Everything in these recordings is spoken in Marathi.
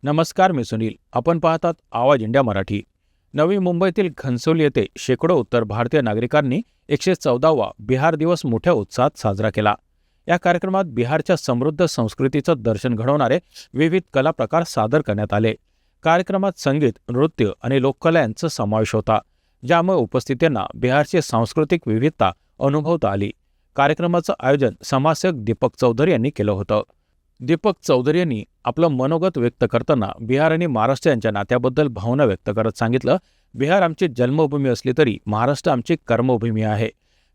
नमस्कार, मी सुनील. आपण पाहतात आवाज इंडिया मराठी. नवी मुंबईतील घनसोली येथे शेकडो उत्तर भारतीय नागरिकांनी 114वा बिहार दिवस मोठ्या उत्साहात साजरा केला. या कार्यक्रमात बिहारच्या समृद्ध संस्कृतीचं दर्शन घडवणारे विविध कला प्रकार सादर करण्यात आले. कार्यक्रमात संगीत, नृत्य आणि लोककला यांचा समावेश होता, ज्यामुळे उपस्थितांना बिहारची सांस्कृतिक विविधता अनुभवता आली. कार्यक्रमाचं आयोजन समाजसेवक दीपक चौधरी यांनी केलं होतं. दीपक चौधरी यांनी आपलं मनोगत व्यक्त करताना बिहार आणि महाराष्ट्र यांच्या नात्याबद्दल भावना व्यक्त करत सांगितलं, बिहार आमची जन्मभूमी असली तरी महाराष्ट्र आमची कर्मभूमी आहे.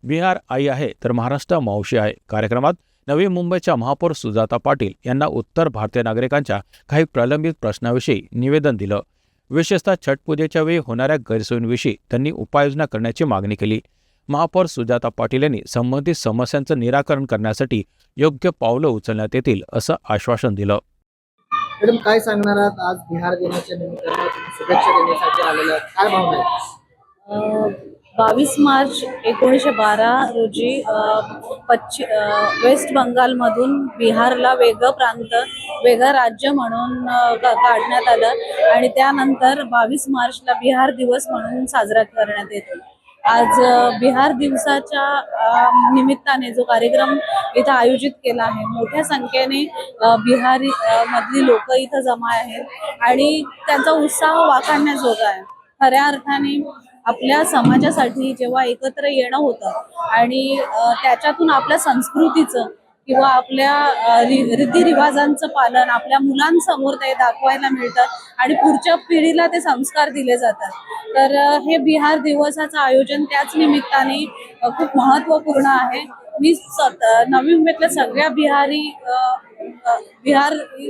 बिहार आई आहे तर महाराष्ट्र मावशी आहे. कार्यक्रमात नवी मुंबईच्या महापौर सुजाता पाटील यांना उत्तर भारतीय नागरिकांच्या काही प्रलंबित प्रश्नाविषयी निवेदन दिलं. विशेषतः छठ पूजेच्या वेळी होणाऱ्या गैरसोयींविषयी त्यांनी उपाययोजना करण्याची मागणी केली. महापौर सुजाता पाटील यांनी संबंधित समस्यांचं निराकरण करण्यासाठी योग्य पावलं उचलण्यात येतील असं आश्वासन दिलं. मॅडम, काय सांगणार आहात? आज बिहार दिनाच्या निमित्तानं शुभेच्छा देण्यासाठी आलेल्या आहात. काय भावना आहे? 22 मार्च 1912 रोजी वेस्ट बंगालमधून बिहारला वेगळं प्रांत, वेगळं राज्य म्हणून काढण्यात आलं आणि त्यानंतर 22 मार्चला बिहार दिवस म्हणून साजरा करण्यात येतो. आज बिहार दिवसाच्या निमित्ताने जो कार्यक्रम इथं आयोजित केला आहे, मोठ्या संख्येने बिहारी मधली लोक इथं जमा आहेत आणि त्यांचा उत्साह वाखाणण्याजोगा आहे. खऱ्या अर्थाने आपल्या समाजासाठी जेव्हा एकत्र येणं होतं आणि त्याच्यातून आपल्या संस्कृतीचं किंवा आपल्या रीतिरिवाजांचं पालन आपल्या मुलांसमोर ते दाखवायला मिळतं आणि पुढच्या पिढीला ते संस्कार दिले जातात. तर हे बिहार दिवसाचं आयोजन त्याच निमित्ताने खूप महत्त्वपूर्ण आहे. मी नवी मुंबईतल्या सगळ्या बिहार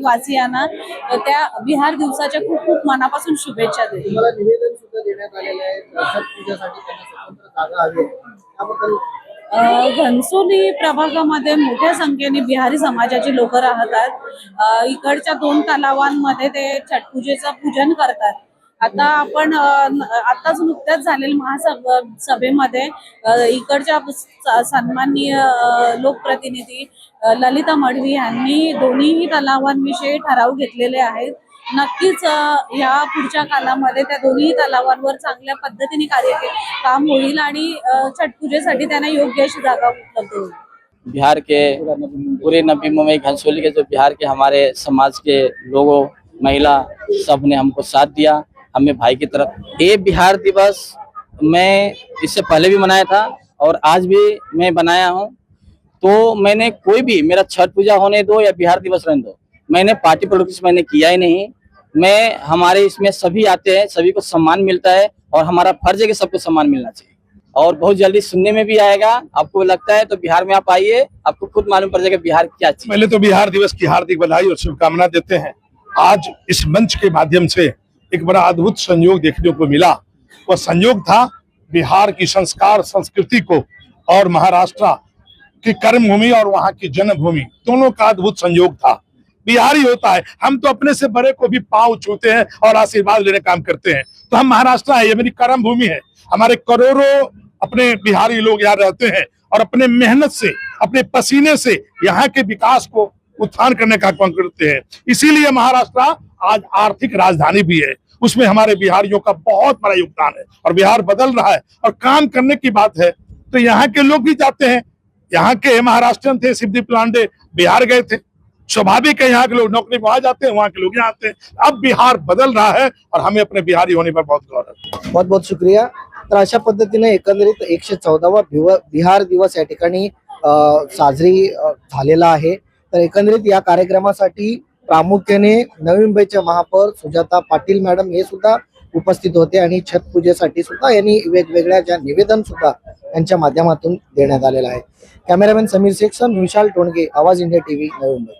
वासियांना त्या बिहार दिवसाच्या खूप खूप मनापासून शुभेच्छा देते. तुम्हाला निवेदन सुद्धा देण्यात आलेलं आहे. छठ पूजेसाठी त्यांना स्वतंत्र जागा हवी आहे. त्याबद्दल घनसोली प्रभागामध्ये मोठ्या संख्येने बिहारी समाजाची लोक राहतात. इकडच्या 2 तलावांमध्ये ते छठ पूजेचं पूजन करतात. आता आपण आताच नुकत्याच झालेल्या महासभेमध्ये इकडच्या सन्माननीय लोकप्रतिनिधी ललिता मडवी यांनी दोन्ही तलावांविषयी ठराव घेतलेले आहेत. नक्कीच या पुढच्या कालामध्ये त्या दोन्ही तलावांवर चांगल्या पद्धतीने काम होईल आणि छठ पूजेसाठी त्यांना योग्य अशी जागा उपलब्ध होईल. बिहार के पूरे नवी मुंबई घनसोली के जो बिहार के हमारे समाज के लोगों, महिला, सब ने हमको साथ दिया, हमें भाई की तरफ। ये बिहार दिवस मैं इससे पहले भी मनाया था और आज भी मैं बनाया हूँ। तो मैंने कोई भी, मेरा छठ पूजा होने दो या बिहार दिवस रहने दो, मैंने पार्टी पॉलिटिक्स मैंने किया ही नहीं। मैं हमारे इसमें सभी आते हैं, सभी को सम्मान मिलता है और हमारा फर्ज है कि सबको सम्मान मिलना चाहिए और बहुत जल्दी सुनने में भी आएगा। आपको लगता है तो बिहार में आप आइए, आपको खुद मालूम पड़ जाएगा बिहार क्या चीज। पहले तो बिहार दिवस की हार्दिक बधाई और शुभकामना देते हैं। आज इस मंच के माध्यम से एक बड़ा अद्भुत संयोग देखने को मिला। वह संयोग था बिहार की संस्कार संस्कृति को और महाराष्ट्र की कर्मभूमि और वहाँ की जन्मभूमि, दोनों का अद्भुत संयोग था। बिहारी होता है, हम तो अपने से बड़े को भी पांव छूते हैं और आशीर्वाद लेने काम करते हैं। तो हम महाराष्ट्र है, ये मेरी कर्म भूमि है। हमारे करोड़ों अपने बिहारी लोग यहाँ रहते हैं और अपने मेहनत से, अपने पसीने से यहाँ के विकास को उत्थान करने का काम करते हैं। इसीलिए महाराष्ट्र आज आर्थिक राजधानी भी है, उसमें हमारे बिहारियों का बहुत बड़ा योगदान है और बिहार बदल रहा है। और काम करने की बात है तो यहाँ के लोग भी जाते हैं। यहाँ के महाराष्ट्रियन थे, शिवदीप लांडे बिहार गए थे, स्वाभाविक है यहाँ के लोग नौकरी वहां जाते हैं, वहाँ के लोग यहाँ आते हैं। अब बिहार बदल रहा है और हमें अपने बिहारी होने पर बहुत गौरव है। बहुत बहुत शुक्रिया. तर अशा पद्धतीने एकंदरीत 114वा बिहार दिवस या ठिकाणी साजरी झालेला आहे. तर एकंदरीत या कार्यक्रमासाठी प्रामुख्याने नवी मुंबईच्या महापौर सुजाता पाटील मॅडम हे सुद्धा उपस्थित होते आणि छठ पूजेसाठी सुद्धा यांनी वेगवेगळ्या ज्या निवेदन सुद्धा यांच्या माध्यमातून देण्यात आलेलं आहे. कॅमेरामॅन समीर शेख, विशाल टोणगे, आवाज इंडिया टीव्ही, नवी मुंबई.